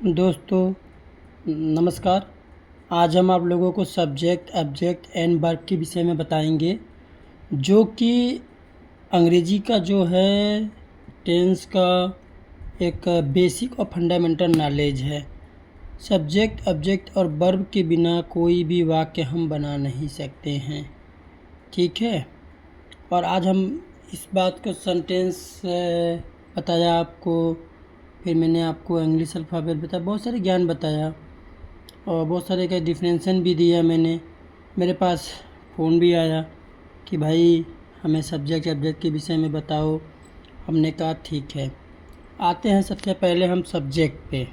दोस्तों नमस्कार। आज हम आप लोगों को सब्जेक्ट, ऑब्जेक्ट एंड वर्ब के विषय में बताएंगे, जो कि अंग्रेजी का जो है टेंस का एक बेसिक और फंडामेंटल नॉलेज है। सब्जेक्ट, ऑब्जेक्ट और वर्ब के बिना कोई भी वाक्य हम बना नहीं सकते हैं, ठीक है। और आज हम इस बात को सेंटेंस बताया आपको, फिर मैंने आपको इंग्लिश अल्फ़ाबेट बताया, बहुत सारे ज्ञान बताया और बहुत सारे का डिफरेंसन भी दिया मैंने। मेरे पास फ़ोन भी आया कि भाई हमें सब्जेक्ट ऑब्जेक्ट के विषय में बताओ। हमने कहा ठीक है। आते हैं सबसे पहले हम सब्जेक्ट पे।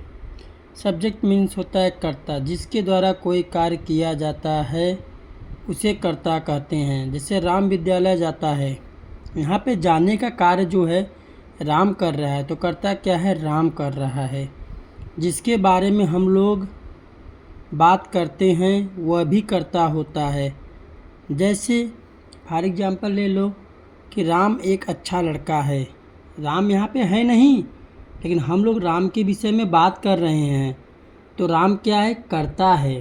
सब्जेक्ट मीन्स होता है कर्ता, जिसके द्वारा कोई कार्य किया जाता है उसे कर्ता कहते हैं। जैसे राम विद्यालय जाता है, यहाँ पे जाने का कार्य जो है राम कर रहा है, तो कर्ता क्या है? राम कर रहा है। जिसके बारे में हम लोग बात करते हैं वह भी कर्ता होता है। जैसे फॉर एग्जांपल ले लो कि राम एक अच्छा लड़का है। राम यहाँ पे है नहीं, लेकिन हम लोग राम के विषय में बात कर रहे हैं, तो राम क्या है? कर्ता है।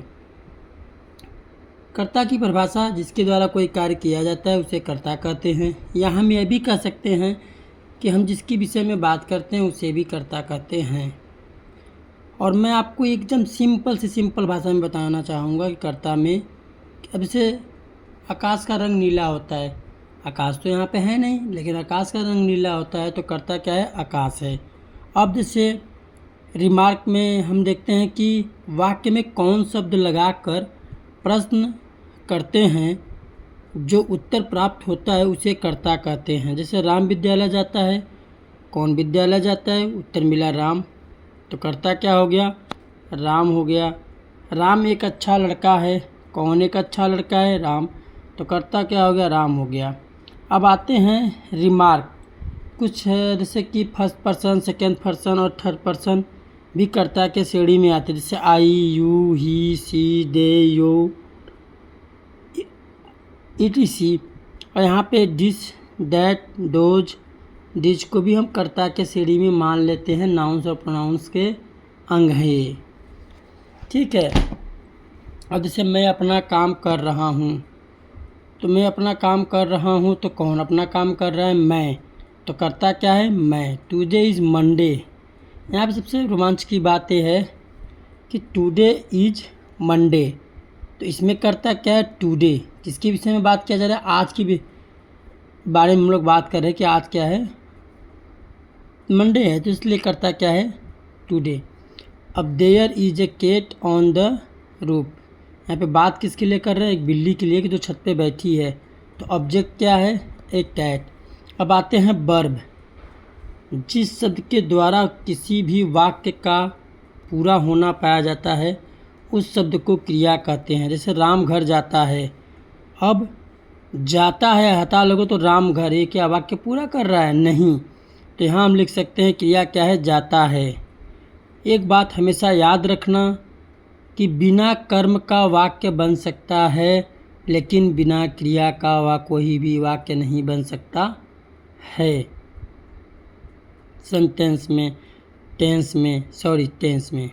कर्ता की परिभाषा, जिसके द्वारा कोई कार्य किया जाता है उसे कर्ता कहते हैं। या हम यह भी कह सकते हैं कि हम जिसके विषय में बात करते हैं उसे भी कर्ता कहते हैं। और मैं आपको एकदम सिंपल से सिंपल भाषा में बताना चाहूँगा कि कर्ता में, अब जैसे आकाश का रंग नीला होता है। आकाश तो यहाँ पे है नहीं, लेकिन आकाश का रंग नीला होता है, तो कर्ता क्या है? आकाश है। अब जैसे रिमार्क में हम देखते हैं कि वाक्य में कौन शब्द लगाकर प्रश्न करते हैं, जो उत्तर प्राप्त होता है उसे कर्ता कहते हैं। जैसे राम विद्यालय जाता है, कौन विद्यालय जाता है? उत्तर मिला राम, तो कर्ता क्या हो गया? राम हो गया। राम एक अच्छा लड़का है, कौन एक अच्छा लड़का है? राम, तो कर्ता क्या हो गया? राम हो गया। अब आते हैं रिमार्क। कुछ है जैसे कि फर्स्ट पर्सन, सेकेंड पर्सन और थर्ड पर्सन भी कर्ता के श्रेणी में आते हैं। जैसे आई, you, he, C, they, yo, etc। और यहाँ पे दिस, दैट, दोज, दिस को भी हम कर्ता के श्रेणी में मान लेते हैं। नाउन्स और प्रोनाउंस के अंग हैं ये, ठीक है। अब जैसे मैं अपना काम कर रहा हूँ, तो मैं अपना काम कर रहा हूँ, तो कौन अपना काम कर रहा है? मैं, तो कर्ता क्या है? मैं। Today is Monday. यहाँ पे सबसे रोमांच की बात यह है कि टुडे इज़ मंडे, तो इसमें कर्ता क्या है? टुडे। किसके विषय में बात किया जा रहा है? आज की भी बारे में हम लोग बात कर रहे हैं कि आज क्या है? मंडे है, तो इसलिए कर्ता क्या है? टुडे। अब there is a cat on the roof, यहाँ पे बात किसके लिए कर रहे हैं? एक बिल्ली के लिए कि जो छत पे बैठी है, तो ऑब्जेक्ट क्या है? एक कैट। अब आते हैं वर्ब। जिस शब्द के द्वारा किसी भी वाक्य का पूरा होना पाया जाता है उस शब्द को क्रिया कहते हैं। जैसे राम घर जाता है, अब जाता है हटा लोगों, तो राम घर, ये क्या वाक्य पूरा कर रहा है? नहीं, तो यहाँ हम लिख सकते हैं क्रिया क्या है? जाता है। एक बात हमेशा याद रखना कि बिना कर्म का वाक्य बन सकता है, लेकिन बिना क्रिया का कोई भी वाक्य नहीं बन सकता है। सेंटेंस में, टेंस में।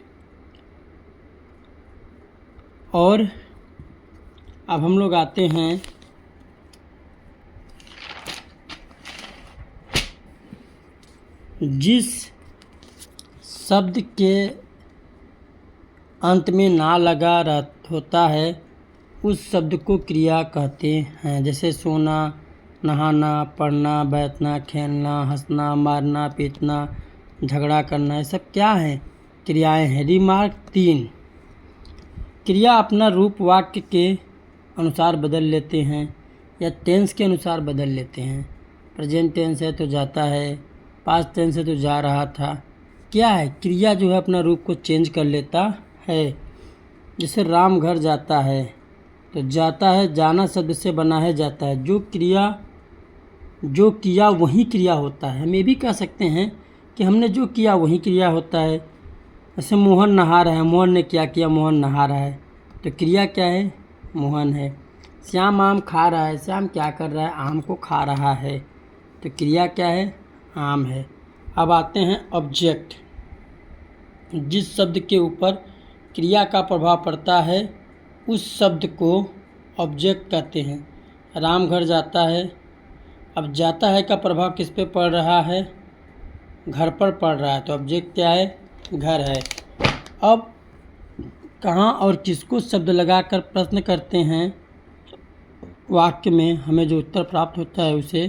और अब हम लोग आते हैं जिस शब्द के अंत में ना लगा होता है उस शब्द को क्रिया कहते हैं। जैसे सोना, नहाना, पढ़ना, बैठना, खेलना, हंसना, मारना, पीटना, झगड़ा करना, ये सब क्या है? क्रियाएं हैं। रिमार्क 3। क्रिया अपना रूप वाक्य के अनुसार बदल लेते हैं या टेंस के अनुसार बदल लेते हैं। प्रेजेंट टेंस है तो जाता है, पास्ट टेंस है तो जा रहा था। क्या है? क्रिया जो है अपना रूप को चेंज कर लेता है। जैसे राम घर जाता है, तो जाता है जाना शब्द से बना है जाता है। जो किया वही क्रिया होता है। हम ये भी कह सकते हैं कि हमने जो किया वही क्रिया होता है। जैसे मोहन नहा रहा है, मोहन ने क्या किया? मोहन नहा रहा है, तो क्रिया क्या है? मोहन है। श्याम आम खा रहा है, श्याम क्या कर रहा है? आम को खा रहा है, तो क्रिया क्या है? आम है। अब आते हैं ऑब्जेक्ट। जिस शब्द के ऊपर क्रिया का प्रभाव पड़ता है उस शब्द को ऑब्जेक्ट कहते हैं। राम घर जाता है, अब जाता है का प्रभाव किस पे पड़ रहा है? घर पर पड़ रहा है, तो ऑब्जेक्ट क्या है? घर है। अब कहाँ और किसको शब्द लगाकर प्रश्न करते हैं वाक्य में, हमें जो उत्तर प्राप्त होता है उसे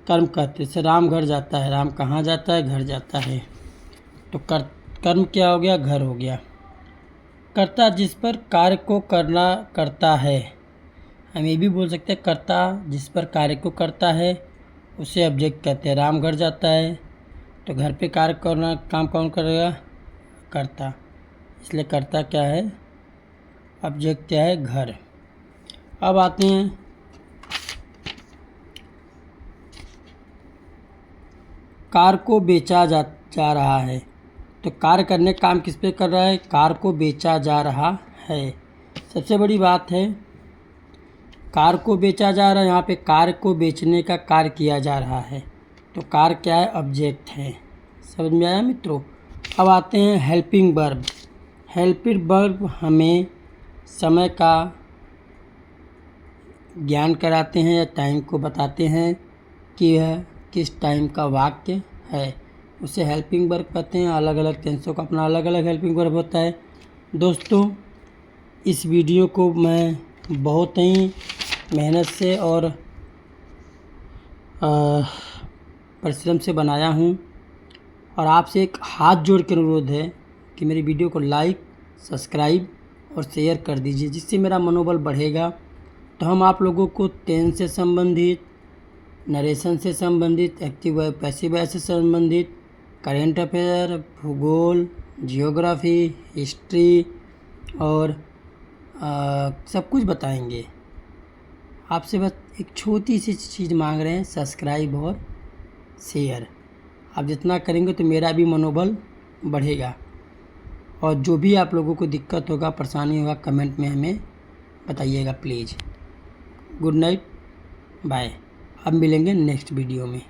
कर्म कहते हैं। जैसे राम घर जाता है, राम कहाँ जाता है? घर जाता है, तो कर्म क्या हो गया? घर हो गया। कर्ता जिस पर कार्य को करना करता है, हम ये भी बोल सकते हैं कर्ता जिस पर कार्य को करता है उसे ऑब्जेक्ट कहते हैं। राम घर जाता है तो घर पे कार्य करना, काम कौन करेगा? कर्ता, इसलिए कर्ता क्या है? ऑब्जेक्ट क्या है? घर। अब आते हैं कार को बेचा जा रहा है, तो कार्य करने का काम किस पे कर रहा है? कार को बेचा जा रहा है। सबसे बड़ी बात है कार को बेचा जा रहा है, यहाँ पे कार को बेचने का कार्य किया जा रहा है, तो कार क्या है? ऑब्जेक्ट है। समझ में आया मित्रों? अब आते हैं हेल्पिंग वर्ब। हेल्पिंग वर्ब हमें समय का ज्ञान कराते हैं या टाइम को बताते हैं कि यह किस टाइम का वाक्य है, उसे हेल्पिंग वर्ब कहते हैं। अलग अलग टेंसों का अपना अलग अलग हेल्पिंग वर्ब होता है। दोस्तों, इस वीडियो को मैं बहुत ही मेहनत से और परिश्रम से बनाया हूँ, और आपसे एक हाथ जोड़ के अनुरोध है कि मेरी वीडियो को लाइक, सब्सक्राइब और शेयर कर दीजिए, जिससे मेरा मनोबल बढ़ेगा। तो हम आप लोगों को टेंस से संबंधित, नरेशन से संबंधित, एक्टिव व पैसिव वॉइस से संबंधित, करेंट अफेयर, भूगोल, जियोग्राफी, हिस्ट्री और सब कुछ बताएंगे। आपसे बस एक छोटी सी चीज़ मांग रहे हैं, सब्सक्राइब और शेयर। आप जितना करेंगे तो मेरा भी मनोबल बढ़ेगा। और जो भी आप लोगों को दिक्कत होगा, परेशानी होगा, कमेंट में हमें बताइएगा प्लीज़। Good night, bye. अब मिलेंगे नेक्स्ट वीडियो में।